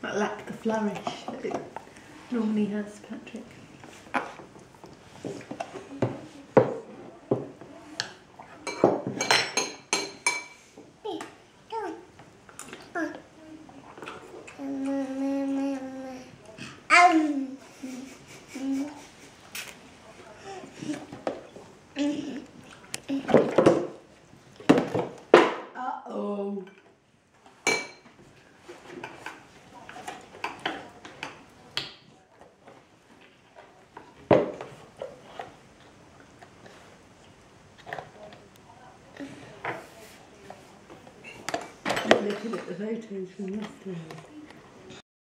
That lacked the flourish that it normally has, Patrick. Uh-oh. I'm looking at the photos from yesterday.